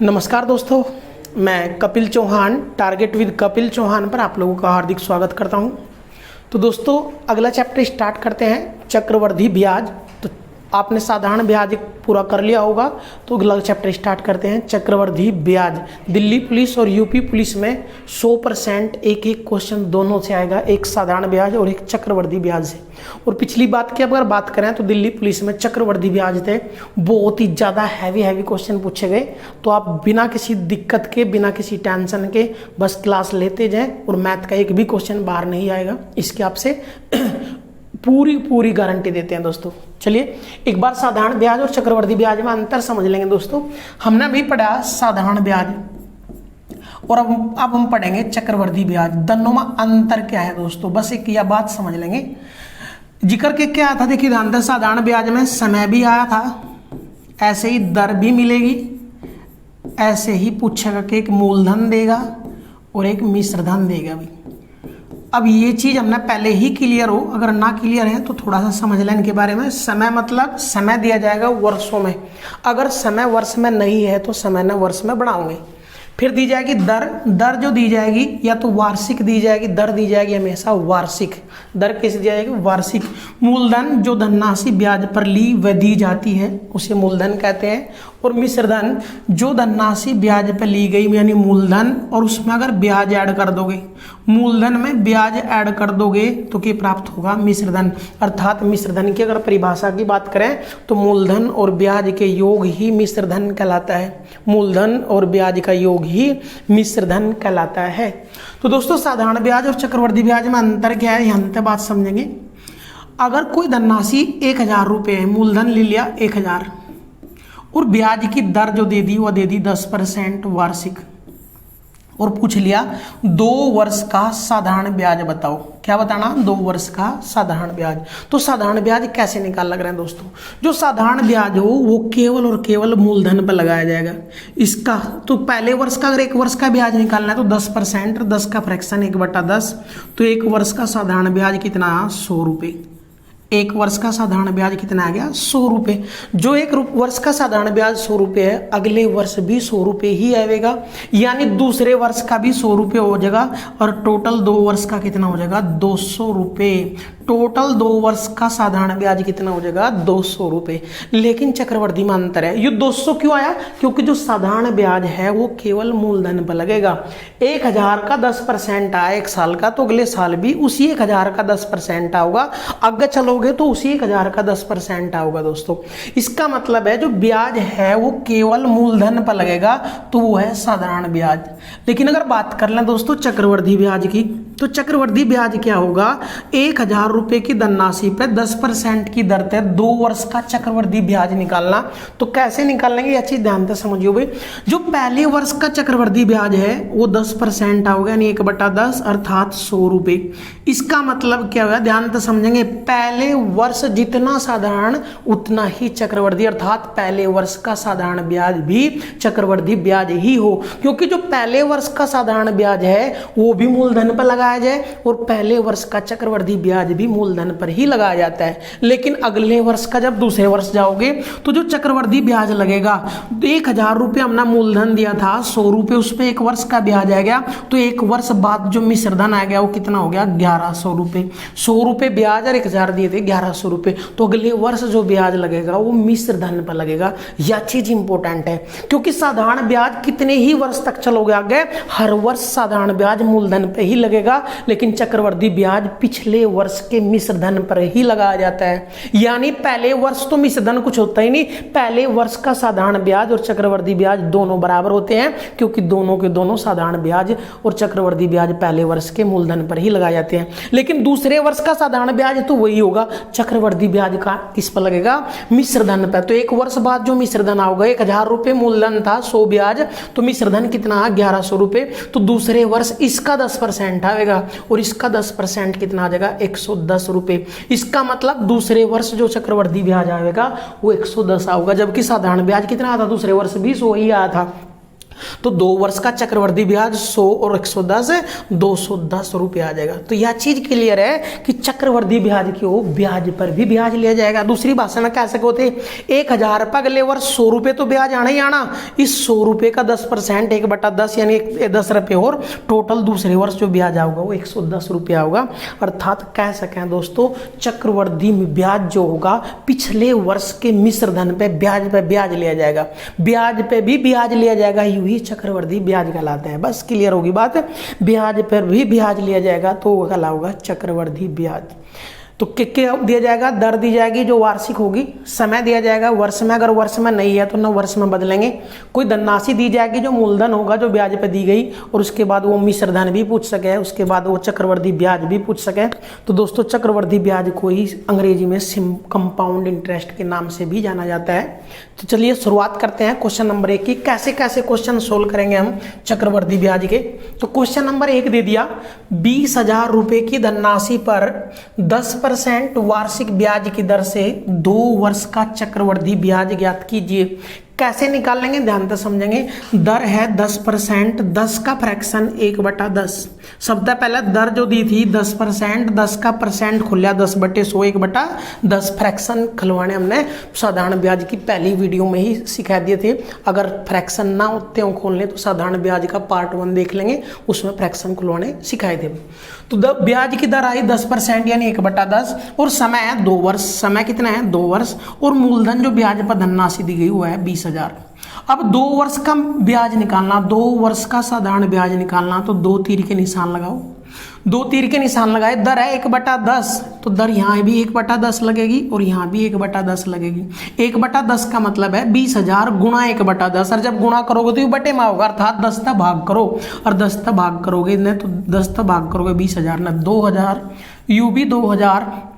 नमस्कार दोस्तों, मैं कपिल चौहान टारगेट विद कपिल चौहान पर आप लोगों का हार्दिक स्वागत करता हूं। तो दोस्तों अगला चैप्टर स्टार्ट करते हैं, चक्रवृद्धि ब्याज। तो आपने साधारण ब्याज पूरा कर लिया होगा, तो अगला चैप्टर स्टार्ट करते हैं, चक्रवृद्धि ब्याज। दिल्ली पुलिस और यूपी पुलिस में 100% एक क्वेश्चन दोनों से आएगा, एक साधारण ब्याज और एक चक्रवृद्धि ब्याज से। और पिछली बात की अगर बात करें तो दिल्ली पुलिस में चक्रवृद्धि ब्याज थे, बहुत ही ज़्यादा हैवी क्वेश्चन पूछे गए। तो आप बिना किसी दिक्कत के, बिना किसी टेंशन के बस क्लास लेते जाएं और मैथ का एक भी क्वेश्चन बाहर नहीं आएगा, इसके आपसे पूरी गारंटी देते हैं दोस्तों। चलिए एक बार साधारण ब्याज और चक्रवृद्धि ब्याज में अंतर समझ लेंगे दोस्तों। हमने भी पढ़ा साधारण ब्याज और अब हम पढ़ेंगे चक्रवृद्धि ब्याज। दोनों में अंतर क्या है दोस्तों, बस एक यह बात समझ लेंगे। जिक्र के क्या था, देखिए ध्यान से, साधारण ब्याज में समय भी आया था, ऐसे ही दर भी मिलेगी, ऐसे ही पूछेगा कि एक मूलधन देगा और एक मिश्र धन देगा भी। अब ये चीज हमने पहले ही क्लियर हो, अगर ना क्लियर है तो थोड़ा सा समझ लें इनके बारे में। समय मतलब समय दिया जाएगा वर्षों में, अगर समय वर्ष में नहीं है तो समय न वर्ष में बढ़ाओगे। फिर दी जाएगी दर जो दी जाएगी या तो वार्षिक दी जाएगी, दर दी जाएगी हमेशा वार्षिक। दर कैसे दी जाएगी? वार्षिक। मूलधन जो धनराशि ब्याज पर ली व दी जाती है उसे मूलधन कहते हैं। और मिश्र धन जो धनराशि ब्याज पर ली गई यानी मूलधन, और उसमें अगर ब्याज ऐड कर दोगे, मूलधन में ब्याज ऐड कर दोगे तो क्या प्राप्त होगा? मिश्र धन। अर्थात मिश्र धन की अगर परिभाषा की बात करें तो मूलधन और ब्याज के योग ही मिश्र धन कहलाता है। मूलधन और ब्याज का योग ही मिश्र धन कहलाता है। तो दोस्तों साधारण ब्याज और चक्रवृद्धि ब्याज में अंतर क्या है, यहाँ तक बात समझेंगे। अगर कोई धनराशि 1000 रुपये है, मूलधन ले लिया 1000 और ब्याज की दर जो दे दी वो दे दी 10% वार्षिक, और पूछ लिया 2 वर्ष का साधारण ब्याज बताओ। क्या बताना? 2 वर्ष का साधारण ब्याज। तो साधारण ब्याज कैसे निकाल लग रहे हैं दोस्तों? जो साधारण ब्याज हो वो केवल और केवल मूलधन पर लगाया जाएगा। इसका तो पहले वर्ष का, अगर 1 वर्ष का ब्याज निकालना है तो 10%, 10 का फ्रैक्शन 1/10, तो 1 वर्ष का साधारण ब्याज कितना? 100 रुपये। 1 वर्ष का साधारण ब्याज कितना आ गया? 100 रुपये। जो 1 वर्ष का साधारण ब्याज 100 रुपये है, अगले वर्ष भी 100 रुपये ही आएगा, यानी दूसरे वर्ष का भी 100 रुपये हो जाएगा, और टोटल 2 वर्ष का कितना हो जाएगा? 200 रुपये। टोटल 2 वर्ष का साधारण ब्याज कितना हो जाएगा? 200 रुपये। लेकिन चक्रवृद्धि में अंतर है। ये 200 क्यों आया? क्योंकि जो साधारण ब्याज है वो केवल मूलधन पर लगेगा। 1000 का 10% आया 1 साल का, तो अगले साल भी उसी 1000 का 10% आओगा। आगे चलोगे तो उसी 1000 का 10% आओगा दोस्तों। इसका मतलब है जो ब्याज है वो केवल मूलधन पर लगेगा, तो वो है साधारण ब्याज। लेकिन अगर बात कर लें दोस्तों चक्रवृद्धि ब्याज की, तो चक्रवृद्धि ब्याज क्या होगा? 1000 रुपये की धनराशि पे 10% की दर से 2 वर्ष का चक्रवृद्धि ब्याज निकालना। तो कैसे निकालेंगे ये चीज ध्यान से समझियो भाई। जो पहले वर्ष का चक्रवृद्धि ब्याज है वो 10% आओगे, यानी 1/10 अर्थात 100 रुपये। इसका मतलब क्या होगा? ध्यान से समझेंगे। पहले वर्ष जितना साधारण उतना ही चक्रवृद्धि, अर्थात पहले वर्ष का साधारण ब्याज भी चक्रवृद्धि ब्याज ही हो, क्योंकि जो पहले वर्ष का साधारण ब्याज है वो भी मूलधन पर लगाया जाए और पहले वर्ष का चक्रवृद्धि ब्याज भी मूलधन पर ही लगाया जाता है। लेकिन अगले वर्ष का जब दूसरे वर्ष जाओगे तो जो चक्रवृद्धि ब्याज लगेगा, 1000 रुपये हमने मूलधन दिया था, 100 रुपये उस पर 1 वर्ष का ब्याज आ गया, तो 1 वर्ष बाद जो मिश्र धन आ गया वो कितना हो गया? 1100 रुपये। 100 रुपये ब्याज और 1000 दिए थे, 1100 रुपये। तो अगले वर्ष जो ब्याज लगेगा वो मिश्र धन पर लगेगा। यह चीज इंपॉर्टेंट है, क्योंकि साधारण ब्याज कितने ही वर्ष तक चलोगे आगे, हर वर्ष साधारण ब्याज मूलधन पे ही लगेगा, लेकिन चक्रवृद्धि ब्याज पिछले वर्ष के मिश्र धन पर ही लगाया जाता है। यानी पहले वर्ष तो मिश्र धन कुछ होता ही नहीं, पहले वर्ष का साधारण ब्याज और चक्रवृद्धि ब्याज दोनों बराबर होते हैं, क्योंकि दोनों के दोनों साधारण ब्याज और चक्रवृद्धि ब्याज पहले वर्ष के मूलधन पर ही लगाए जाते हैं। लेकिन दूसरे वर्ष का साधारण ब्याज तो वही होगा, चक्रवृद्धि ब्याज का किस पर लगेगा? मिश्र धन पर। तो 1 वर्ष बाद जो मिश्र धन आओगे, 1000 रुपये मूलधन था, 100 ब्याज, तो मिश्र धन कितना? 1100 रुपये। तो दूसरे वर्ष इसका 10% आएगा और इसका 10% कितना आ जाएगा? 110 रुपये। इसका मतलब दूसरे वर्ष जो चक्रवृद्धि ब्याज आएगा वो 110 आएगा, जबकि साधारण ब्याज कितना आता? दूसरे वर्ष भी 100 ही आया था। तो 2 वर्ष का चक्रवृद्धि ब्याज 100 और 110 210 रुपये आ जाएगा। तो यह चीज क्लियर है कि चक्रवृद्धि ब्याज क्यों, ब्याज पर भी ब्याज लिया जाएगा। दूसरी भाषा में कह सकोते 1000 रुपये अगले वर्ष 100 रुपये तो ब्याज आना ही आना, इस 100 रुपये का 10% 1/10 यानी 10 रुपये और टोटल दूसरे वर्ष जो ब्याज आऊगा वो 110 रुपये आऊगा। अर्थात कह सकें दोस्तों चक्रवृद्धि ब्याज जो होगा पिछले वर्ष के मिश्र धन पे ब्याज लिया जाएगा, ब्याज पे भी ब्याज लिया जाएगा, यूं ही चक्रवृद्धि ब्याज कहलाते हैं। बस क्लियर होगी बात, ब्याज पर भी ब्याज लिया जाएगा तो वो कहलाऊगा चक्रवृद्धि ब्याज। तो क्या दिया जाएगा, दर दी जाएगी जो वार्षिक होगी, समय दिया जाएगा वर्ष में, अगर वर्ष में नहीं है तो ना वर्ष में बदलेंगे, कोई धनराशि दी जाएगी जो मूलधन होगा जो ब्याज पे दी गई, और उसके बाद वो मिश्र धन भी पूछ सके, उसके बाद वो चक्रवृद्धि ब्याज भी पूछ सके। तो दोस्तों चक्रवृद्धि ब्याज को ही अंग्रेजी में कंपाउंड इंटरेस्ट के नाम से भी जाना जाता है। तो चलिए शुरुआत करते हैं क्वेश्चन नंबर 1 की, कैसे कैसे क्वेश्चन सोल्व करेंगे हम चक्रवृद्धि ब्याज के। तो क्वेश्चन नंबर 1 दे दिया 20,000 रुपये की धनराशि पर 10% वार्षिक ब्याज की दर से 2 वर्ष का चक्रवृद्धि ब्याज ज्ञात कीजिए। कैसे निकाल लेंगे ध्यान से समझेंगे। दर है 10%, 10 का फ्रैक्शन 1/10। सबसे पहले दर जो दी थी 10%, 10 का परसेंट खुलिया 10/100 1/10 फ्रैक्शन खुलवाने हमने साधारण ब्याज की पहली वीडियो में ही सिखा दिए थे। अगर फ्रैक्शन ना होते हो खोलने तो साधारण ब्याज का पार्ट 1 देख लेंगे, उसमें फ्रैक्शन खुलवाने सिखाए थे। तो ब्याज की दर आई 10% यानी 1/10 और समय है 2 वर्ष। समय कितना है 2 वर्ष, और मूलधन जो ब्याज पर धनराशि दी गई वो है 20,000। अब 2 वर्ष का ब्याज निकालना, 2 वर्ष का साधारण ब्याज निकालना, तो 2 तीर के निशान लगाओ, 2 तीर के निशान लगाए। दर है 1/10, तो दर यहाँ भी 1/10 लगेगी और यहाँ भी 1/10 लगेगी। 1/10 का मतलब है 20,000 गुणा 1/10, और जब गुणा करोगे तो ये बटे में होगा, अर्थात 10 तक भाग करो, और 10 तक भाग करोगे न तो 10 तक भाग करोगे 20,000 न 2,000, यू भी 2,000।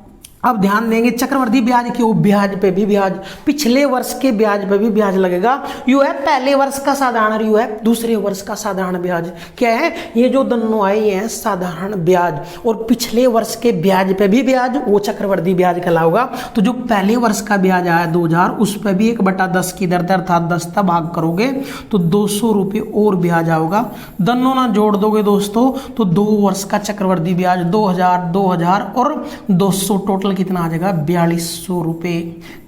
अब ध्यान देंगे चक्रवृद्धि ब्याज क्यों, ब्याज पे भी ब्याज, पिछले वर्ष के ब्याज पे भी ब्याज लगेगा। यू है पहले वर्ष का साधारण, यू है दूसरे वर्ष का साधारण ब्याज। क्या है ये जो दोनों आए हैं साधारण ब्याज, और पिछले वर्ष के ब्याज पे भी ब्याज, वो चक्रवृद्धि ब्याज कहलाऊगा। तो जो पहले वर्ष का ब्याज आया 2,000 उस पर भी 1/10 की दर अर्थात 10 तक भाग करोगे तो 200 रुपये और ब्याज आऊगा। दोनों ना जोड़ दोगे दोस्तों तो 2 वर्ष का चक्रवृद्धि ब्याज 2,000 2,000 और 200 टोटल कितना आ जाएगा 4,200 रुपये।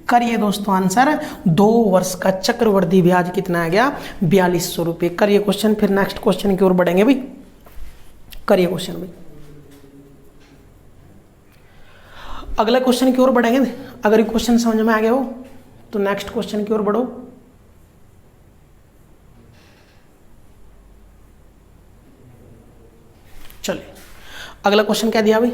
करिए दोस्तों आंसर, 2 वर्ष का चक्रवृद्धि ब्याज कितना आ गया 4,200 रुपये। करिए क्वेश्चन, फिर नेक्स्ट क्वेश्चन की ओर बढ़ेंगे भाई। करिए क्वेश्चन भाई, अगला क्वेश्चन की ओर बढ़ेंगे। अगर ये क्वेश्चन समझ में आ गया हो तो नेक्स्ट क्वेश्चन की ओर बढ़ो। चलिए अगला क्वेश्चन क्या दिया भाई,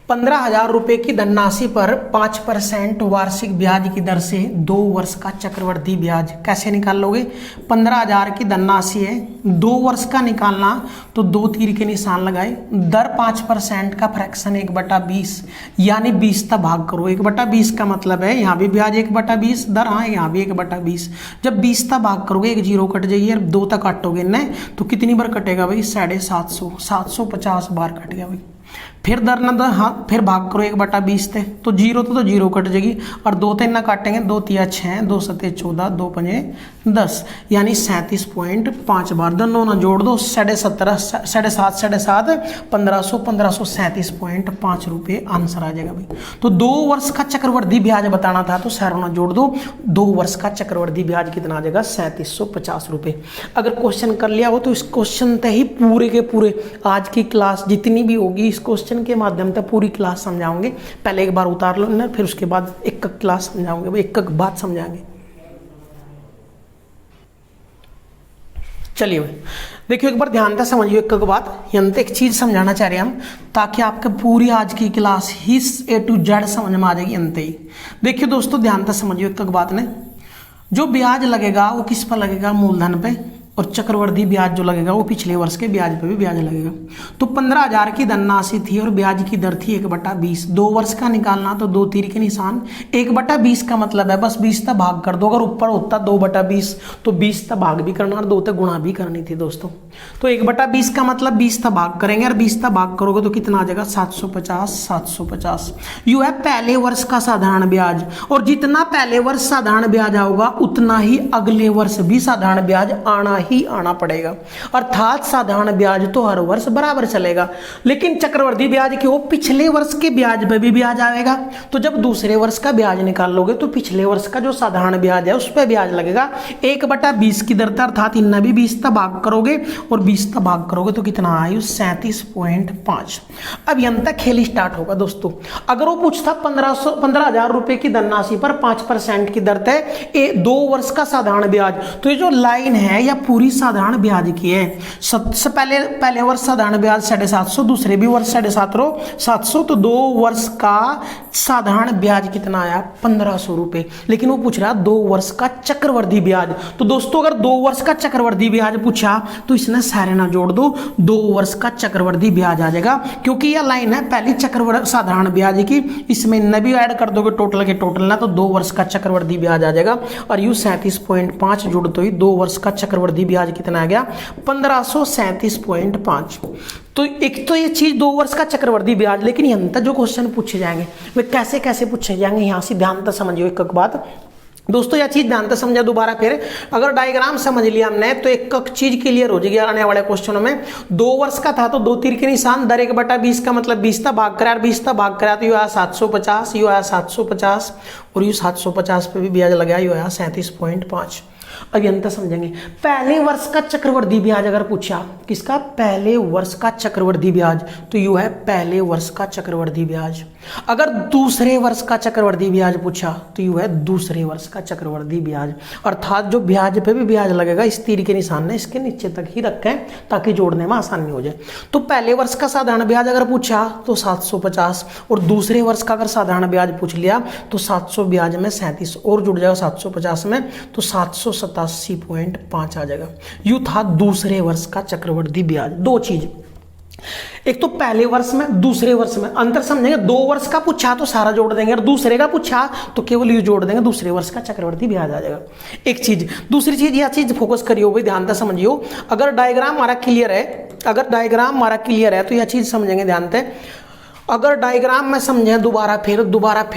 15,000 रुपये की धनराशि पर 5% वार्षिक ब्याज की दर से 2 वर्ष का चक्रवृद्धि ब्याज कैसे निकाल लोगे। 15,000 की धनराशि है, 2 वर्ष का निकालना तो 2 तीर के निशान लगाए। दर 5% का फ्रैक्शन 1/20 यानी 20 तक भाग करो। 1/20 का मतलब है यहाँ भी ब्याज 1/20, दर हाँ यहाँ भी 1/20। जब 20 तक भाग करोगे 1 0 कट जाएगी और 2 तक काटोगे न तो कितनी बार कटेगा भाई 750, 750 बार कट गया भाई। फिर दर न दर हाँ फिर भाग करो 1/20 थे तो 0 तो 0 कट जाएगी, और 2 3 ना काटेंगे, 2 3 6, 2 7 14, 2 5 10 यानी 37.5 बार। दोनों ना जोड़ दो 7.5 7.5 1500 1537.5 रुपये आंसर आ जाएगा भाई। तो 2 वर्ष का चक्रवृद्धि ब्याज बताना था तो सैरों ना जोड़ दो, 2 वर्ष का चक्रवृद्धि ब्याज कितना आ जाएगा 3750 रुपये। अगर क्वेश्चन कर लिया हो तो इस क्वेश्चन तक ही पूरे के पूरे आज की क्लास जितनी भी होगी इस क्वेश्चन के माध्यम से पूरी क्लास समझाओगे। पहले एक बार उतार लो ना, फिर उसके बाद एक क्लास समझाओगे, एक बात समझाएंगे। चलिए भाई देखिए एक बार ध्यान से समझिए एक बात, यंत्र एक चीज समझाना चाह रहे हैं हम ताकि आपके पूरी आज की class he A to Z समझ में आ जाएगी यंत्र ही। देखिए दोस्तों ध्यान से समझिए एक बात ने, जो ब्याज लगेगा वो किस पर लगेगा मूलधन पे, और चक्रवृद्धि ब्याज जो लगेगा वो पिछले वर्ष के ब्याज पे भी ब्याज लगेगा। तो 15,000 की धनराशि थी और ब्याज की दर थी 1/20। 2 वर्ष का निकालना तो 2 तीर के निशान, 1/20 का मतलब है बस 20 तक भाग कर दो। अगर ऊपर होता 2/20 तो 20 तक भाग भी करना और 2 तक गुणा भी करनी थी दोस्तों। तो 1/20 का मतलब 20 था भाग करेंगे, और 20 था भाग करोगे तो कितना आ जाएगा 750। 750 यू है पहले वर्ष का साधारण ब्याज, और जितना पहले वर्ष साधारण ब्याज आओगा उतना ही अगले वर्ष भी साधारण ब्याज आना ही आना पड़ेगा। अर्थात साधारण ब्याज तो हर वर्ष बराबर चलेगा, लेकिन चक्रवर्ती ब्याज की वो पिछले वर्ष के ब्याज पे भी ब्याज आएगा। तो जब दूसरे वर्ष का ब्याज निकाल लोगे तो पिछले वर्ष का जो साधारण ब्याज है उस पर ब्याज लगेगा 1/20 की दर, अर्थात इतना भी 20 तक भाग करोगे और 20 तक भाग करोगे तो कितना आयु 37.5। अब यहां तक खेल स्टार्ट होगा दोस्तों। अगर वो पूछता 15,000 रुपए की धनराशि पर 5% की दर है 2 वर्ष का साधारण ब्याज, तो ये जो लाइन है या पूरी साधारण ब्याज की है। सबसे पहले वर्ष साधारण ब्याज 750, दूसरे भी वर्ष 750, तो 2 वर्ष का साधारण ब्याज कितना आया 1500 रुपए। लेकिन वो पूछ रहा 2 वर्ष का चक्रवर्ती ब्याज। तो दोस्तों अगर 2 वर्ष का चक्रवर्ती ब्याज पूछा तो इसने सारे ना जोड़ दो, 2 वर्ष का चक्रवर्ती ब्याज आ जाएगा, क्योंकि यह लाइन है पहली चक्रवर्ती साधारण ब्याज की, इसमें न भी ऐड कर दोगे टोटल के टोटल ना, तो 2 वर्ष का चक्रवर्ती ब्याज आ जाएगा। और यू 37.5 जुड़ तो ही 2 वर्ष का चक्रवर्ती ब्याज कितना आ गया 1537.5। तो एक तो ये चीज 2 वर्ष का चक्रवर्ती ब्याज, लेकिन यहां तक जो क्वेश्चन पूछे जाएंगे वे कैसे कैसे पूछे जाएंगे, यहां से ध्यान तक समझियो एक बात दोस्तों। यह चीज ध्यान से समझा दोबारा फिर, अगर डायग्राम समझ लिया हमने तो एक चीज क्लियर हो जाएगी आने वाले क्वेश्चनों में। 2 वर्ष का था तो 2 तीर के निशान, दर 1/20 का मतलब 20 था भाग करा, 20 था भाग करा तो यू आया 750, यू आया 750, और यू 750 पे भी ब्याज लगाया, यू आया 37.5। अब यंत्र समझेंगे। पहले वर्ष का चक्रवर्ती ब्याज अगर पूछा, किसका पहले वर्ष का चक्रवर्ती ब्याज, तो यू है पहले वर्ष का चक्रवर्ती ब्याज। अगर दूसरे वर्ष का चक्रवर्ती ब्याज पूछा तो यू है दूसरे वर्ष का चक्रवर्ती ब्याज। अर्थात जो ब्याज पे भी ब्याज लगेगा इस तीर के निशान ने इसके नीचे तक ही रखें ताकि जोड़ने में आसानी हो जाए। तो पहले वर्ष का साधारण ब्याज अगर पूछा तो 750, और दूसरे वर्ष का अगर साधारण ब्याज पूछ लिया तो 700 ब्याज में 37 और जुड़ जाएगा 750 में, तो 787.5 आ जाएगा। यू था दूसरे वर्ष का चक्रवर्ती ब्याज। 2 चीज, एक तो पहले वर्ष में दूसरे वर्ष में अंतर समझेंगे। 2 वर्ष का पूछा तो सारा जोड़ देंगे, और दूसरे का पूछा तो केवल यू जोड़ देंगे, दूसरे वर्ष का चक्रवर्ती ब्याज आ जाएगा। एक चीज। दूसरी चीज, यह चीज फोकस करियो भाई, ध्यान से समझियो। अगर डायग्राम हमारा क्लियर है, तो यह चीज समझेंगे ध्यान से। अगर डायग्राम में समझें दोबारा फिर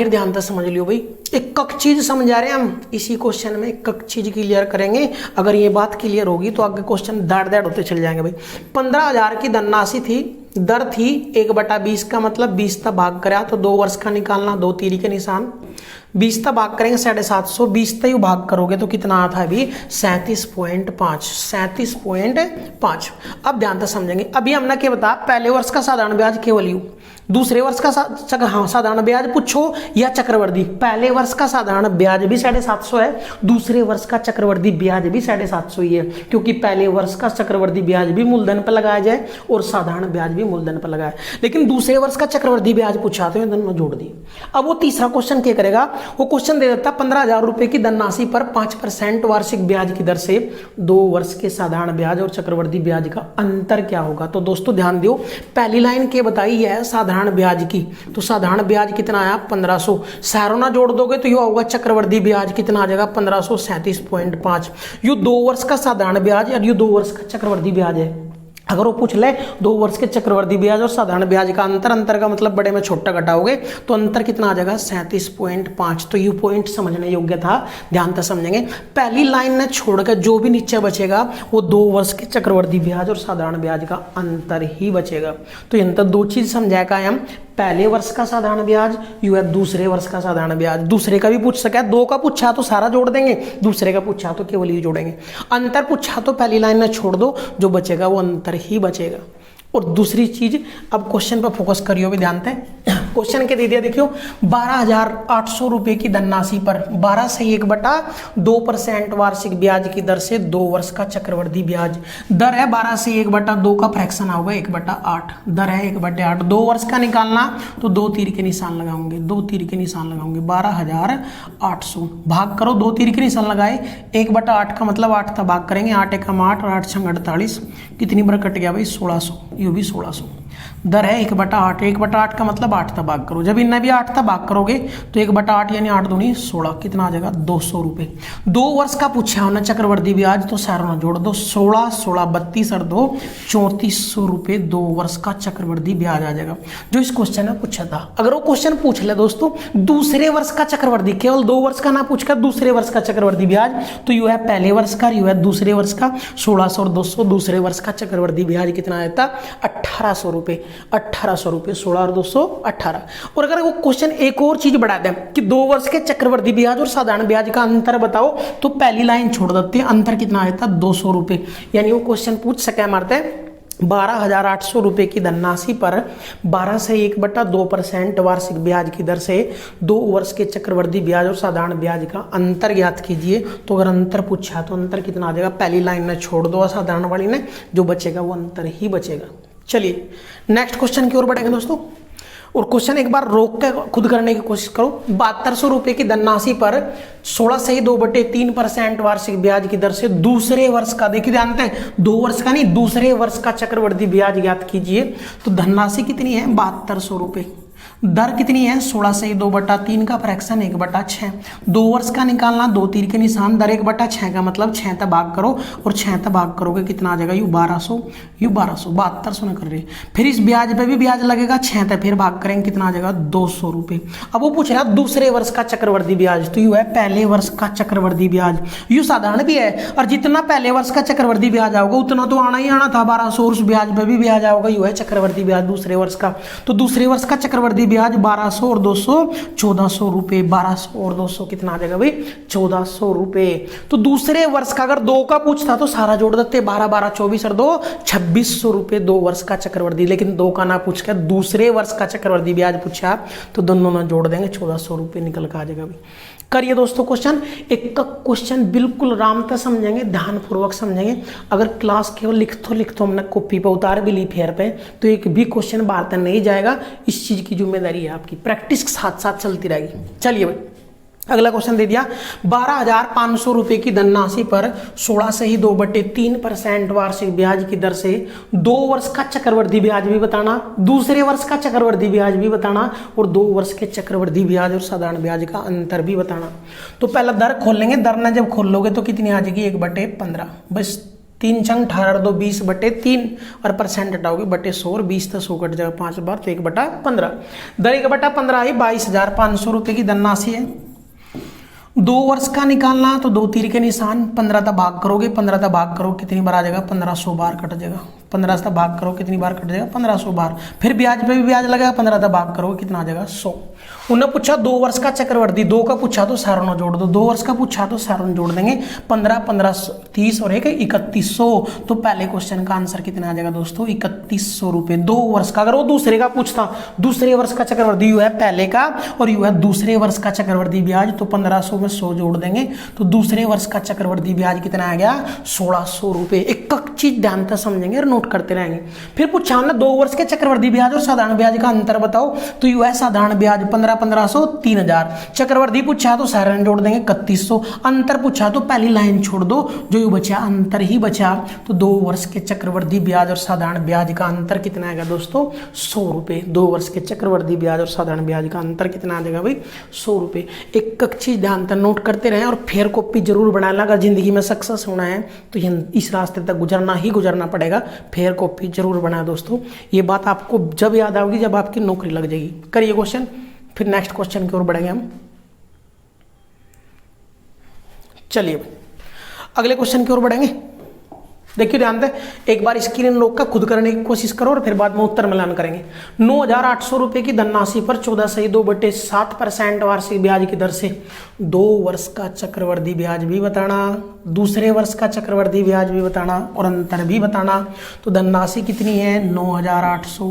ध्यान से समझ लियो भाई। एक चीज समझा रहे हैं हम इसी क्वेश्चन में, एक चीज क्लियर करेंगे। अगर ये बात क्लियर होगी तो आगे क्वेश्चन दाड़ होते चल जाएंगे भाई। 15,000 की धनराशि थी, दर थी 1/20 का मतलब 20 तक भाग करा, तो 2 वर्ष का निकालना, 2 तीर के निशान, 20 तक भाग करेंगे 750, 20 तक भाग करोगे तो कितना आता है अभी 37.5। अब ध्यान से समझेंगे। अभी हमने क्या बताया, पहले वर्ष का साधारण ब्याज केवल यू, दूसरे वर्ष का साधारण ब्याज पूछो या चक्रवर्ती। पहले वर्ष का साधारण ब्याज भी 750 है, दूसरे वर्ष का चक्रवर्ती ब्याज भी 750 ही है, क्योंकि पहले वर्ष का चक्रवर्ती ब्याज भी मूलधन पर लगाया जाए और साधारण ब्याज भी मूलधन पर लगाया। लेकिन दूसरे वर्ष का चक्रवर्ती ब्याज पूछा तो दोनों जोड़ दिए। अब वो तीसरा क्वेश्चन क्या करेगा, वो क्वेश्चन दे देता 15,000 रुपए की धनराशि पर 5% वार्षिक ब्याज की दर से 2 वर्ष के साधारण ब्याज और चक्रवर्ती ब्याज का अंतर क्या होगा। तो दोस्तों ध्यान दियो, पहली लाइन क्या बताई है साधारण ब्याज की, तो साधारण ब्याज कितना आया 1500, सारों ना जोड़ दोगे तो यह होगा चक्रवर्ती ब्याज कितना आ जाएगा 1537.5। यू 2 वर्ष का साधारण ब्याज और यू 2 वर्ष का चक्रवर्ती ब्याज है। अगर वो पूछ ले 2 वर्ष के चक्रवर्ती ब्याज और साधारण ब्याज का अंतर का मतलब बड़े में छोटा घटाओगे तो अंतर कितना आ जाएगा 37.5। तो यू पॉइंट समझने योग्य था, ध्यान से समझेंगे। पहली लाइन ने छोड़कर जो भी नीचे बचेगा वो 2 वर्ष के चक्रवर्ती ब्याज और साधारण ब्याज का अंतर ही बचेगा। तो यहाँ तक 2 चीज समझाएगा हम, पहले वर्ष का साधारण ब्याज यू है दूसरे वर्ष का साधारण ब्याज। दूसरे का भी पूछ सका, 2 का पूछा तो सारा जोड़ देंगे, दूसरे का पूछा तो केवल ये जोड़ेंगे। अंतर पूछा तो पहली लाइन में छोड़ दो, जो बचेगा वो अंतर ही बचेगा। और दूसरी चीज, अब क्वेश्चन पर फोकस करियो भी ध्यान से। क्वेश्चन के दे दिया देखियो, 12,800 रुपए की धनराशि पर 12 से 1/2% वार्षिक ब्याज की दर से 2 वर्ष का चक्रवर्ती ब्याज। दर है 12 से 1/2 का फ्रैक्शन होगा 1/8, दर है 1/8। 2 वर्ष का निकालना तो 2 तीर के निशान लगाओगे, 2 तीर के निशान लगाओगे, 12,800 भाग करो, 2 तीर के निशान लगाए, 1/8 का मतलब 8 था भाग करेंगे, 8 एकम 8 और 8 छंग 48, कितनी बार कट गया भाई 1600, ये भी 1600। दर है 1/8। 1/8 का मतलब 8 का भाग करो। जब इन्हें भी 8 का भाग करोगे तो 1/8 यानी 8 दूनी 16, कितना आ जाएगा 200 रुपये। 2 वर्ष का पूछा होना चक्रवर्ती ब्याज, तो सारा जोड़ दो, 16 16 32 और 2 3400 रुपये 2 वर्ष का चक्रवर्ती ब्याज आ जाएगा, जो इस क्वेश्चन में पूछा था। अगर वो क्वेश्चन पूछ ले दोस्तों दूसरे वर्ष का चक्रवर्ती, केवल 2 वर्ष का ना पूछकर दूसरे वर्ष का चक्रवर्ती ब्याज, तो यू है पहले वर्ष का, यू है दूसरे वर्ष का, 1600 और 200 दूसरे वर्ष का चक्रवर्ती ब्याज कितना आता 1800 रुपये। 1800 रुपये 16 और 200 18। और अगर वो क्वेश्चन एक और चीज बढ़ा दें कि 2 वर्ष के चक्रवर्ती ब्याज और साधारण ब्याज का अंतर बताओ, तो पहली लाइन छोड़ देते हैं, अंतर कितना आता 200 रुपये। यानी वो क्वेश्चन पूछ सके मारते हैं 12,800 रुपये की धनराशि पर 12 से 1/2% वार्षिक ब्याज की दर से 2 वर्ष के चक्रवर्ती ब्याज और साधारण ब्याज का अंतर ज्ञात कीजिए। तो अगर अंतर पूछा तो अंतर कितना आ जाएगा, पहली लाइन में छोड़ दो साधारण वाली ने, जो बचेगा वो अंतर ही बचेगा। चलिए नेक्स्ट क्वेश्चन की ओर बढ़ेंगे दोस्तों, और क्वेश्चन एक बार रोक के खुद करने की कोशिश करो। 7200 रुपये की धनराशि पर 16 से 2/3% वार्षिक ब्याज की दर से दूसरे वर्ष का, देखिए ध्यान दें 2 वर्ष का नहीं दूसरे वर्ष का चक्रवर्ती ब्याज ज्ञात कीजिए। तो धनराशि कितनी है 7200 रुपये, दर कितनी है 16 से 2/3 का फ्रैक्शन 1/6। 2 वर्ष का निकालना, 2 तीर के निशान, दर 1/6 का मतलब 6 तक भाग करो, और 6 तक भाग करोगे कितना आ जाएगा यू 1200, यू 1200 7200 न कर रही। फिर इस ब्याज पे भी ब्याज लगेगा, 6 तक फिर भाग करेंगे कितना आ जाएगा 200 रुपये। अब वो पूछ रहा है दूसरे वर्ष का चक्रवर्ती ब्याज, तो यू है पहले वर्ष का चक्रवर्ती ब्याज, यू साधारण भी है, और जितना पहले वर्ष का चक्रवर्ती ब्याज आओगे उतना तो आना ही आना था 1200, और उस ब्याज पे भी ब्याज आओगा, यू है चक्रवर्ती ब्याज दूसरे वर्ष का। तो दूसरे वर्ष का चक्रवर्ती ब्याज 1200 और 200 1400 रुपये। 1200 और 200 कितना आ जाएगा भाई 1400 रुपये। तो दूसरे वर्ष का अगर 2 का पूछता तो सारा जोड़ देते, 12 12 24 और 2 2600 रुपये 2 वर्ष का चक्रवर्ती। लेकिन 2 का ना पूछ कर दूसरे वर्ष का चक्रवर्ती ब्याज पूछा तो दोनों ना जोड़ देंगे, 1400 रुपये निकल कर आ जाएगा भाई। करिए दोस्तों क्वेश्चन, एक का क्वेश्चन बिल्कुल आराम से समझेंगे, ध्यानपूर्वक समझेंगे। अगर क्लास केवल लिखतो हमने कॉपी पे उतार भी ली फेयर पे, तो एक भी क्वेश्चन बाहर तक नहीं जाएगा। इस चीज की जिम्मेदारी है आपकी, प्रैक्टिस के साथ साथ चलती रहेगी। चलिए भाई अगला क्वेश्चन दे दिया, 12,500 रुपये की धनराशि पर 16 से ही 2/3% वार्षिक ब्याज की दर से 2 वर्ष का चक्रवर्ती ब्याज भी बताना, दूसरे वर्ष का चक्रवर्ती ब्याज भी बताना, और 2 वर्ष के चक्रवर्ती ब्याज और साधारण ब्याज का अंतर भी बताना। तो पहला दर खोल लेंगे, दर ना जब खोल लोगे तो कितनी आ जाएगी 1/15, बस 3 चंग 18 2 20/3 और परसेंट हटाओगे बटे 100 और 20 तो 100 कट जाएगा 5 बार, तो 1/15। दर 1/15 आई 22,500 रुपये की धनराशि है। 2 वर्ष का निकालना तो 2 तीर के निशान, 15 तक भाग करोगे, 15 तक भाग करो कितनी बार आ जाएगा 1500 बार कट जाएगा। 15 तक भाग करो कितनी बार कट जाएगा 1500 बार। फिर ब्याज पे भी ब्याज लगेगा, 15 तक भाग करोगे कितना आ जाएगा 100। उन्हें पूछा 2 वर्ष का चक्रवर्ती, 2 का पूछा तो सारों जोड़ दो, 2 वर्ष का पूछा तो सारों जोड़ देंगे, 15 15 30 और 1 3100। तो पहले क्वेश्चन का आंसर कितना आ जाएगा दोस्तों 3100 रुपये 2 वर्ष का। अगर वो दूसरे का पूछता, दूसरे वर्ष का चक्रवर्ती यू है पहले का और यू है दूसरे वर्ष का चक्रवर्ती ब्याज, तो 1500 में 100 जोड़ देंगे, तो दूसरे वर्ष का चक्रवर्ती ब्याज कितना आ गया 1600 रुपये। एक चीज ध्यान से समझेंगे और नोट करते रहेंगे। फिर पूछा हमने 2 वर्ष के चक्रवर्ती ब्याज और साधारण ब्याज का अंतर बताओ, तो यू है साधारण ब्याज 1500 3000, चक्रवर्ती पूछा तो साधारण जोड़ देंगे 3100, अंतर पूछा तो पहली लाइन छोड़ दो, जो यू बचा अंतर ही बचा। तो 2 वर्ष के चक्रवर्ती ब्याज और साधारण ब्याज का अंतर कितना आएगा दोस्तों 100 रुपये। 2 वर्ष के चक्रवर्ती ब्याज और साधारण ब्याज का अंतर कितना आ जाएगा भाई 100 रुपये। एक चीज ध्यान से नोट करते रहें और फेयर कॉपी जरूर बनाना। अगर जिंदगी में सक्सेस होना है तो इस रास्ते तक गुजरना पड़ेगा, फेयर कॉपी जरूर बनाए दोस्तों। ये बात आपको जब याद आओगी जब आपकी नौकरी लग जाएगी। करिए क्वेश्चन, फिर नेक्स्ट क्वेश्चन की ओर बढ़ेंगे हम। चलिए अगले क्वेश्चन की ओर बढ़ेंगे। देखिए ध्यान दें, एक बार स्क्रीन रोक कर खुद करने की कोशिश करो और फिर बाद में उत्तर मिलान करेंगे। 9,800 रुपये की धनराशि पर 14 से 2/7% वार्षिक ब्याज की दर से 2 वर्ष का चक्रवर्ती ब्याज भी बताना, दूसरे वर्ष का चक्रवर्ती ब्याज भी बताना और अंतर भी बताना। तो धनराशि कितनी है 9,800,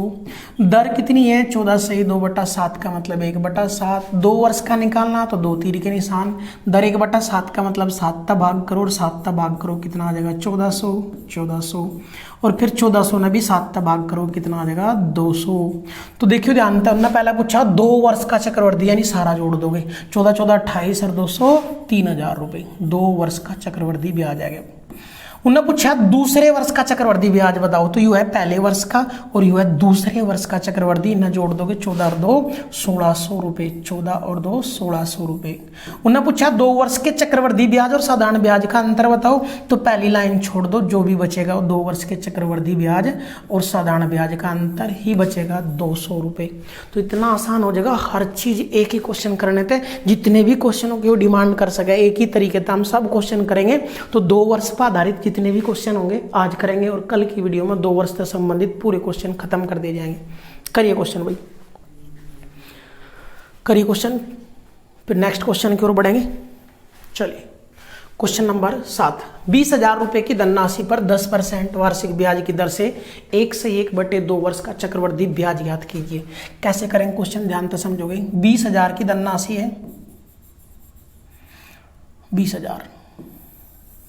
दर कितनी है 14 से 2/7 का मतलब 1/7, 2 वर्ष का निकालना तो 2 तीर के निशान, दर 1/7 का मतलब 7 का भाग करो और 7 का भाग करो कितना आ जाएगा 1400 और फिर 1400 ने भी 7 का भाग करो कितना आ जाएगा 200। तो देखियो ध्यान से हमने पहला पूछा 2 वर्ष का चक्रवर्ती यानी सारा जोड़ दोगे 14 14 28 और 200 3000 रुपये 2 वर्ष का चक्रवर्ती ब्याज आ गया। उन्होंने पूछा दूसरे वर्ष का चक्रवर्ती ब्याज बताओ, तो यू है पहले वर्ष का और यू है दूसरे वर्ष का चक्रवर्ती। इन्हें जोड़ दोगे 14 और 2 1600 रुपए, 14 और 2 1600 रुपए। उन्होंने पूछा 2 वर्ष के चक्रवर्ती ब्याज और साधारण ब्याज का अंतर बताओ, तो पहली लाइन छोड़ दो, जो भी बचेगा वो 2 वर्ष के चक्रवर्ती ब्याज और साधारण ब्याज का अंतर ही बचेगा 200 रुपए। तो इतना आसान हो जाएगा, हर चीज एक ही क्वेश्चन करने थे, जितने भी क्वेश्चनों की वो डिमांड कर सके एक ही तरीके से हम सब क्वेश्चन करेंगे। तो 2 वर्ष पर आधारित जितने भी क्वेश्चन होंगे आज करेंगे और कल की वीडियो में 2 वर्ष से संबंधित पूरे क्वेश्चन खत्म कर दिए जाएंगे। करिए क्वेश्चन भाई, करिए क्वेश्चन, फिर नेक्स्ट क्वेश्चन की ओर बढ़ेंगे। चलिए क्वेश्चन नंबर 7, 20,000 रुपए की धनराशि पर 10% वार्षिक ब्याज की दर से 1 से 1/2 वर्ष का चक्रवृद्धि ब्याज ज्ञात कीजिए। कैसे करेंगे क्वेश्चन, ध्यान से समझोगे। 20,000 की धनराशि है, 20,000,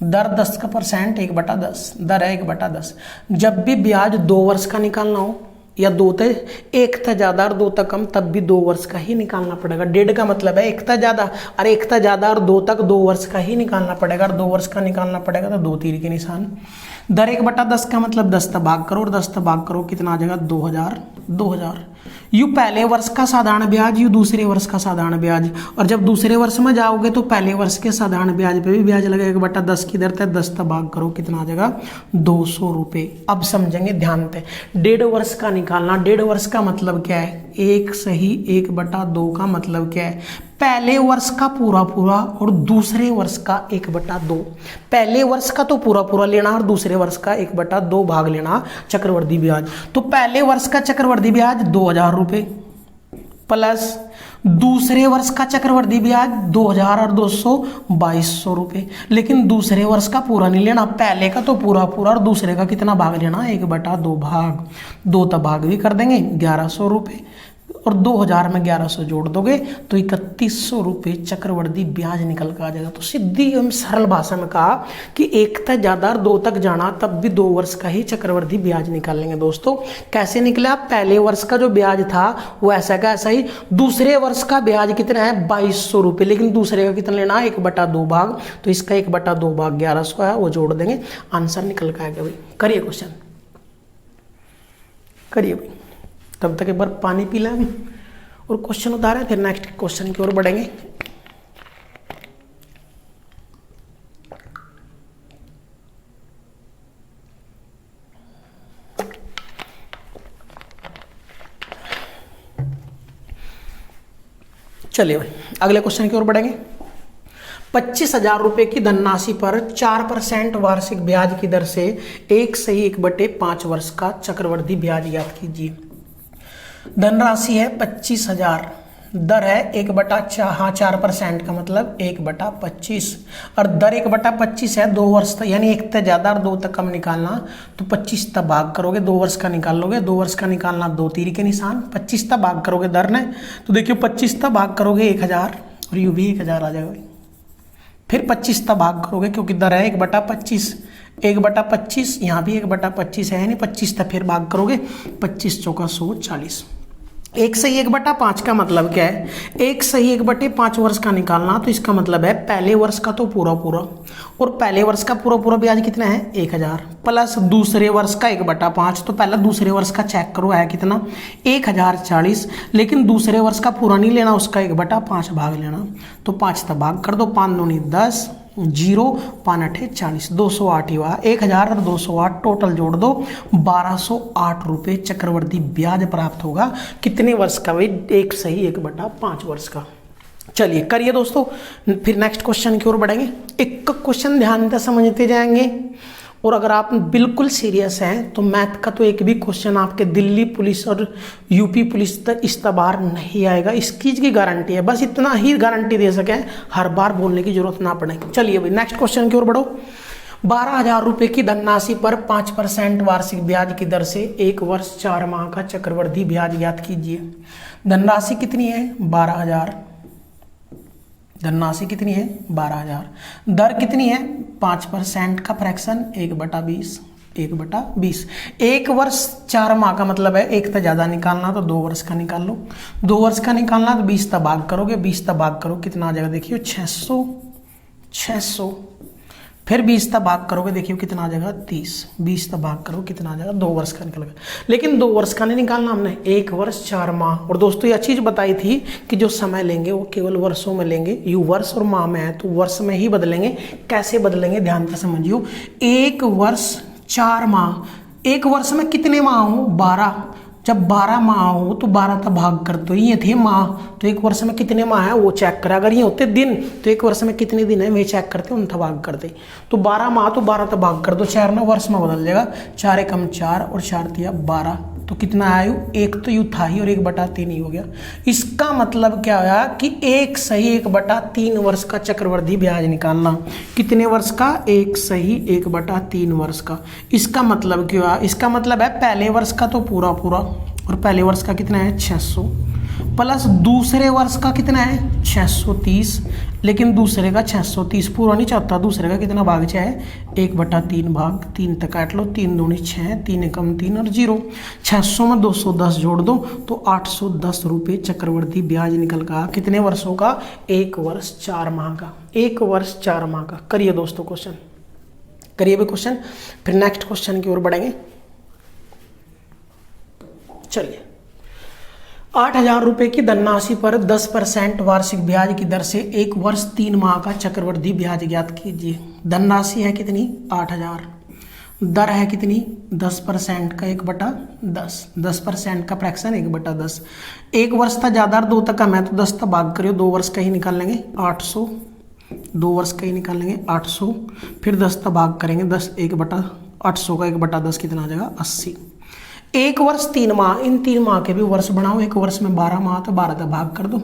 दर 10% 1/10, दर है 1/10। जब भी ब्याज 2 वर्ष का निकालना हो या 2 से 1 था ज्यादा और 2 तक कम, तब भी 2 वर्ष का ही निकालना पड़ेगा। 1.5 का मतलब है 1 था ज्यादा और 1 था ज्यादा और 2 तक 2 वर्ष का ही निकालना पड़ेगा, और 2 वर्ष का निकालना पड़ेगा तो 2 तीर के निशान। दर 1/10 का मतलब 10 तक भाग करो और 10 तक भाग करो कितना आ जाएगा 2000। यू पहले वर्ष का साधारण ब्याज, यू दूसरे वर्ष का साधारण ब्याज, और जब दूसरे वर्ष में जाओगे तो पहले वर्ष के साधारण ब्याज पे भी ब्याज लगेगा 1/10 की दर, 10 तक भाग करो कितना आ जाएगा 200 रुपये। अब समझेंगे ध्यान से, 1.5 वर्ष का निकालना, 1.5 वर्ष का मतलब क्या है, 1 सही 1/2 का मतलब क्या है, पहले वर्ष का पूरा पूरा और दूसरे वर्ष का 1/2। पहले वर्ष का तो पूरा पूरा लेना और दूसरे वर्ष का 1/2 भाग लेना चक्रवर्ती ब्याज। तो पहले वर्ष का चक्रवर्ती ब्याज 2,000 रुपये प्लस दूसरे वर्ष का चक्रवर्ती ब्याज 2,000 और 200 2200 रुपये। लेकिन दूसरे वर्ष का पूरा नहीं लेना, पहले का तो पूरा पूरा और दूसरे का कितना भाग लेना 1/2 भाग, 2 तक भाग भी कर देंगे 1100 रुपये, और 2000 में 1100 जोड़ दोगे तो 3100 रुपये चक्रवर्ती ब्याज निकल कर आ जाएगा। तो सीधी हम सरल भाषा में कहा कि 1 तक ज्यादा और 2 तक जाना तब भी 2 वर्ष का ही चक्रवर्ती ब्याज निकाल लेंगे। दोस्तों कैसे निकला, पहले वर्ष का जो ब्याज था वो ऐसा का ऐसा ही, दूसरे वर्ष का ब्याज कितना है 2200 रुपये, लेकिन दूसरे का कितना लेना 1/2 भाग, तो इसका 1/2 भाग 1100 है, वो जोड़ देंगे, आंसर निकल कर आएगा भाई। करिए क्वेश्चन, करिए भाई, तब तक एक बार पानी पी लें और क्वेश्चन उतारें, फिर नेक्स्ट क्वेश्चन की ओर बढ़ेंगे। चलिए भाई अगले क्वेश्चन की ओर बढ़ेंगे। 25,000 रुपए की धनराशि पर 4% वार्षिक ब्याज की दर से 1 से 1/5 वर्ष का चक्रवर्ती ब्याज ज्ञात कीजिए। धनराशि है 25,000, दर है 4% का मतलब 1/25, और दर 1/25 है 2 वर्ष तक, यानी 1 तक ज्यादा और 2 तक कम निकालना, तो 25 तक भाग करोगे, 2 वर्ष का निकाल लोगे, 2 वर्ष का निकालना 2 तीर के निशान, 25 तक भाग करोगे दर ने, तो देखियो 25 तक भाग करोगे 1000 और यू भी 1000 आ जाएगा। फिर 25 तक भाग करोगे क्योंकि दर है 1/25, 1/25 यहाँ भी 1/25 है, यानी 25 तक फिर भाग करोगे, 25 चौका 140। 1 से 1/5 का मतलब क्या है, 1 से 1/5 वर्ष का निकालना, तो इसका मतलब है पहले वर्ष का तो पूरा पूरा, और पहले वर्ष का पूरा पूरा ब्याज कितना है 1000 प्लस दूसरे वर्ष का 1/5, तो पहला दूसरे वर्ष का चेक करो है कितना 1040, लेकिन दूसरे वर्ष का पूरा नहीं लेना, उसका 1/5 भाग लेना, तो 5 तक भाग कर दो, 5 दूनी 10, 0 5 8 40, 208 ही हुआ, 1000 और 208 टोटल जोड़ दो 1208 रुपये चक्रवर्ती ब्याज प्राप्त होगा। कितने वर्ष का भाई, 1 सही 1/5 वर्ष का। चलिए करिए दोस्तों, फिर नेक्स्ट क्वेश्चन की ओर बढ़ेंगे। एक क्वेश्चन ध्यान से समझते जाएंगे, और अगर आप बिल्कुल सीरियस हैं तो मैथ का तो एक भी क्वेश्चन आपके दिल्ली पुलिस और यूपी पुलिस तक इस बार नहीं आएगा, इस चीज़ की गारंटी है, बस इतना ही गारंटी दे सकें, हर बार बोलने की जरूरत ना पड़े। चलिए भाई नेक्स्ट क्वेश्चन की ओर बढ़ो। 12,000 रुपये की धनराशि पर 5% वार्षिक ब्याज की दर से 1 वर्ष 4 माह का चक्रवृद्धि ब्याज ज्ञात कीजिए। धनराशि कितनी है 12,000, धनराशि कितनी है 12,000, दर कितनी है 5% का फ्रैक्शन 1/20, 1/20। 1 वर्ष 4 माह का मतलब है 1 तक ज़्यादा निकालना तो 2 वर्ष का निकाल लो, 2 वर्ष का निकालना तो 20 तक भाग करोगे, 20 तक भाग करो कितना आ जाएगा देखिए 600। फिर 20 तक भाग करोगे, देखिए कितना आ जाएगा 30। 20 तक भाग करो कितना आ जाएगा, 2 वर्ष का निकल गया। लेकिन 2 वर्ष का नहीं निकालना हमने, 1 वर्ष 4 माह। और दोस्तों यह चीज़ बताई थी कि जो समय लेंगे वो केवल वर्षों में लेंगे। यू वर्ष और माह में है तो वर्ष में ही बदलेंगे। कैसे बदलेंगे ध्यान से समझियो। 1 वर्ष 4 माह, 1 वर्ष में कितने माह हो, 12। जब 12 माह हो तो 12 तक भाग कर दो। ये थे माह, तो 1 वर्ष में कितने माह है वो चेक करें। अगर ये होते दिन तो 1 वर्ष में कितने दिन है वे चेक करते, उन तक भाग करते। तो 12 माह तो 12 तक भाग कर दो, 4 ना वर्ष में बदल जाएगा। 4 एकम 4 और 4 तिया 12, तो कितना आयु, 1 तो यू था ही और 1/3 ही हो गया। इसका मतलब क्या हुआ कि 1 सही 1/3 वर्ष का चक्रवृद्धि ब्याज निकालना। कितने वर्ष का, 1 सही 1/3 वर्ष का। इसका मतलब क्या हुआ, इसका मतलब है पहले वर्ष का तो पूरा पूरा, और पहले वर्ष का कितना है 600, प्लस दूसरे वर्ष का कितना है 630, लेकिन दूसरे का 630 पूरा नहीं चाहता। दूसरे का कितना भाग चाहे 1/3 भाग 3 तक काट लो, 3 दूनी 6, 3 एकम 3 और 0। 600 में 210 जोड़ दो तो 810 रुपये चक्रवृद्धि ब्याज निकल का। कितने वर्षों का, 1 वर्ष 4 माह का। 1 वर्ष 4 माह का। करिए दोस्तों क्वेश्चन, करिए भी क्वेश्चन, फिर नेक्स्ट क्वेश्चन की ओर बढ़ेंगे। चलिए, 8,000 रुपये की धनराशि पर 10% वार्षिक ब्याज की दर से 1 वर्ष 3 माह का चक्रवृद्धि ब्याज ज्ञात कीजिए। धनराशि है कितनी 8,000, दर है कितनी 10% का 1/10, 10% का फ्रैक्शन 1/10। 1 वर्ष तक ज़्यादा और 2 तक कम है तो 10 तक भाग करियो, 2 वर्ष का ही निकाल लेंगे 800, 2 वर्ष का ही निकाल लेंगे 800, फिर 10 तक भाग करेंगे 10, 1/800 का 1/10 कितना आ जाएगा 80। 1 वर्ष 3 माह, इन 3 माह के भी वर्ष बनाओ। 1 वर्ष में 12 माह तो 12 तक भाग कर दो,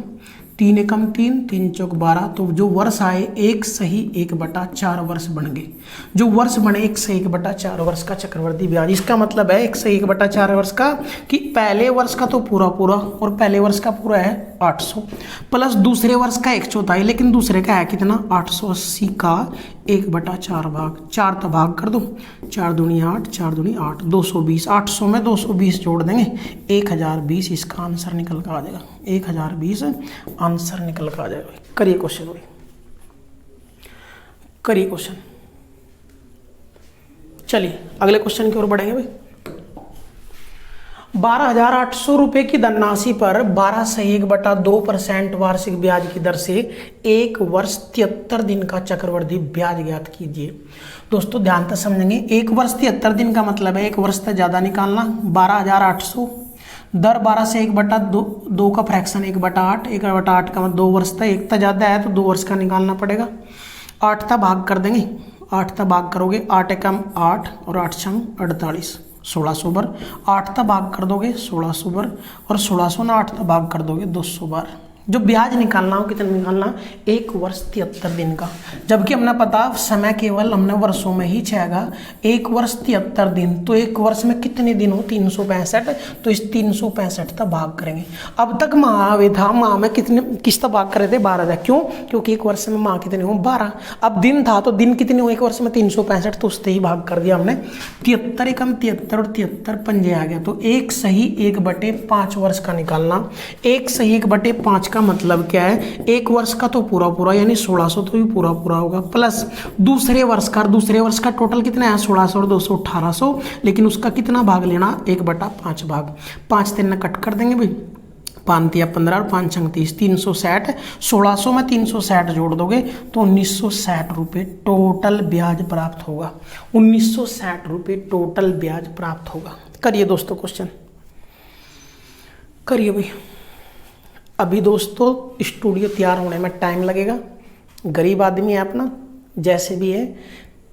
3 एकम 3, 3 चौक 12, तो जो वर्ष आए 1 सही 1/4 वर्ष बन गए। जो वर्ष बने 1 सही 1/4 वर्ष का चक्रवृद्धि ब्याज। इसका मतलब है 1 सही 1/4 वर्ष का कि पहले वर्ष का तो पूरा पूरा और पहले वर्ष का पूरा है 800, प्लस दूसरे वर्ष का 1/4, लेकिन दूसरे का है कितना 880 का 1/4 भाग 4 तक भाग कर दो, 4 दूनी 8, 4 दूनी 8, 220। 800 में 220 जोड़ देंगे 1020, इसका आंसर निकल कर आ जाएगा 1020 आंसर निकल कर आ जाएगा। करिए क्वेश्चन, करिए क्वेश्चन। चलिए अगले क्वेश्चन की ओर बढ़ेंगे भाई। 12,800 रुपये की धनराशि पर 12 सही 1/2% वार्षिक ब्याज की दर से 1 वर्ष 73 दिन का चक्रवृद्धि ब्याज ज्ञात कीजिए। दोस्तों ध्यान से समझेंगे, 1 वर्ष 73 दिन का मतलब है 1 वर्ष से ज़्यादा निकालना। 12,800 दर 12 से 1/2 का फ्रैक्शन 1/8, 1/8 का मतलब 2 वर्ष तक, 1 तक ज़्यादा है तो 2 वर्ष का निकालना पड़ेगा। 8 तक भाग कर देंगे, 8 तक भाग करोगे 8 एकम 8 और 8 छंग 48, 1600 बार। 8 तक भाग कर दोगे 1600 बार और 1600 ना 8 तक भाग कर दोगे 200 बार। जो ब्याज निकालना हो कितना निकालना, 1 वर्ष 73 दिन का। जबकि हमने पता समय केवल हमने वर्षों में ही छेगा। 1 वर्ष 73 दिन, तो 1 वर्ष में कितने दिन हो 365, तो इस 365 तक भाग करेंगे। अब तक माह था, माह में कितने किस तक भाग कर रहे थे 12 तक। क्यों, क्योंकि 1 वर्ष में माह कितने हो 12। अब दिन था तो दिन कितने हो 1 वर्ष में 365, तो उससे ही भाग कर दिया हमने। 73 एकम 73 और 73 पंजे आ गया, तो 1 सही 1/5 वर्ष का निकालना। 1 सही 1/5 का मतलब क्या है, 1 वर्ष का तो पूरा पूरा यानी 1600 तो भी पूरा पूरा होगा, प्लस दूसरे वर्ष का टोटल कितना है 1600 और 200 1800, लेकिन उसका कितना भाग लेना 1/5 भाग। 5 3 कट कर देंगे भाई, 5 तिया 15 और 5 छंग 30, 360। 1600 में 360 जोड़ दोगे तो 1960 रुपये टोटल ब्याज प्राप्त होगा। 1960 रुपये टोटल ब्याज प्राप्त होगा। करिए दोस्तों क्वेश्चन, करिए भाई। अभी दोस्तों स्टूडियो तैयार होने में टाइम लगेगा। गरीब आदमी है अपना, जैसे भी है,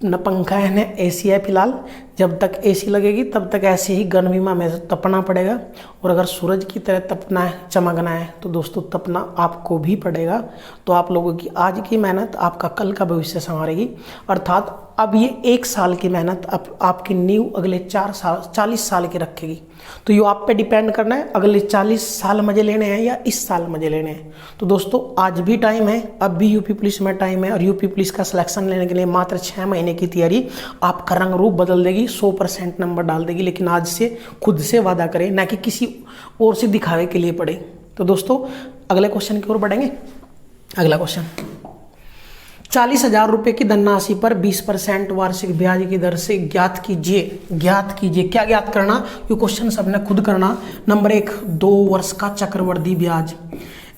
न पंखा है न एसी है फिलहाल। जब तक एसी लगेगी तब तक ऐसे ही गर्मी में तपना पड़ेगा। और अगर सूरज की तरह तपना है, चमकना है, तो दोस्तों तपना आपको भी पड़ेगा। तो आप लोगों की आज की मेहनत आपका कल का भविष्य संवारेगी। अर्थात अब ये 1 साल की मेहनत आपकी नींव अगले 40 साल की रखेगी। तो ये आप पे डिपेंड करना है, अगले 40 साल मजे लेने हैं या इस साल मजे लेने हैं। तो दोस्तों आज भी टाइम है, अब भी यूपी पुलिस में टाइम है। और यूपी पुलिस का सिलेक्शन लेने के लिए मात्र 6 महीने की तैयारी आपका रंग रूप बदल देगी, 100% नंबर डाल देगी। लेकिन आज से खुद से वादा करें, ना कि किसी और से दिखावे के लिए पढ़े। तो दोस्तों अगले क्वेश्चन की ओर बढ़ेंगे। अगला क्वेश्चन, 40,000 रुपये की धनराशि पर 20% वार्षिक ब्याज की दर से ज्ञात कीजिए। ज्ञात कीजिए, क्या ज्ञात करना, ये क्वेश्चन सबने खुद करना। नंबर 1, 2 वर्ष का चक्रवृद्धि ब्याज।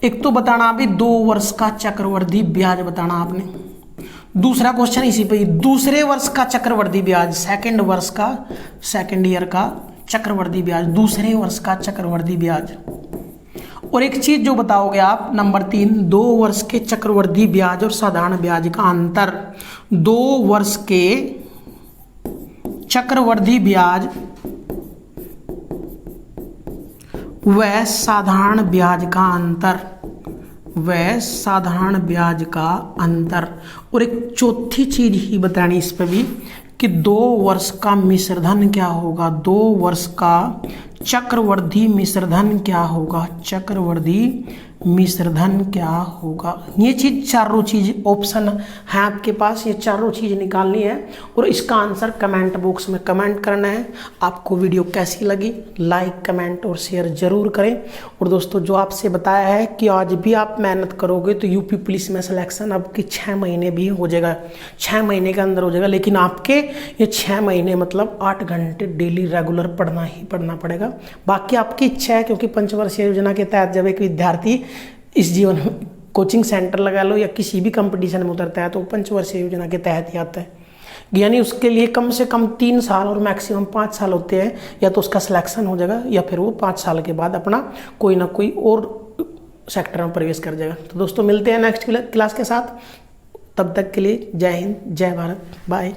एक तो बताना अभी 2 वर्ष का चक्रवृद्धि ब्याज बताना आपने। दूसरा क्वेश्चन इसी पे, दूसरे वर्ष का चक्रवृद्धि ब्याज, सेकंड वर्ष का, सेकंड ईयर का चक्रवृद्धि ब्याज, दूसरे वर्ष का चक्रवृद्धि ब्याज। और एक चीज जो बताओगे आप, नंबर 3, 2 वर्ष के चक्रवृद्धि ब्याज और साधारण ब्याज का अंतर। 2 वर्ष के चक्रवृद्धि ब्याज व साधारण ब्याज का अंतर, व साधारण ब्याज का अंतर। और एक चौथी चीज ही बतानी इस पर भी कि 2 वर्ष का मिश्रधन क्या होगा, 2 वर्ष का चक्रवृद्धि मिश्रधन क्या होगा, चक्रवृद्धि मिश्रधन क्या होगा। ये चीज, चारों चीज ऑप्शन है आपके पास, ये चारों चीज निकालनी है और इसका आंसर कमेंट बॉक्स में कमेंट करना है। आपको वीडियो कैसी लगी, लाइक, कमेंट और शेयर जरूर करें। और दोस्तों, जो आपसे बताया है कि आज भी आप मेहनत करोगे तो यूपी पुलिस में सिलेक्शन आपकी 6 महीने भी हो जाएगा, 6 महीने के अंदर हो जाएगा। लेकिन आपके ये 6 महीने मतलब 8 घंटे डेली रेगुलर पढ़ना ही पढ़ना पड़ेगा। बाकी आपकी इच्छा है, क्योंकि पंचवर्षीय योजना के तहत जब एक विद्यार्थी इस जीवन में कोचिंग सेंटर लगा लो या किसी भी कंपटीशन में उतरता है तो पंचवर्षीय योजना के तहत ही आता है। यानी उसके लिए कम से कम 3 साल और मैक्सिमम 5 साल होते हैं, या तो उसका सिलेक्शन हो जाएगा या फिर वो 5 साल के बाद अपना कोई ना कोई और सेक्टर में प्रवेश कर जाएगा। तो दोस्तों, मिलते हैं नेक्स्ट क्लास के साथ। तब तक के लिए जय हिंद, जय भारत, बाय।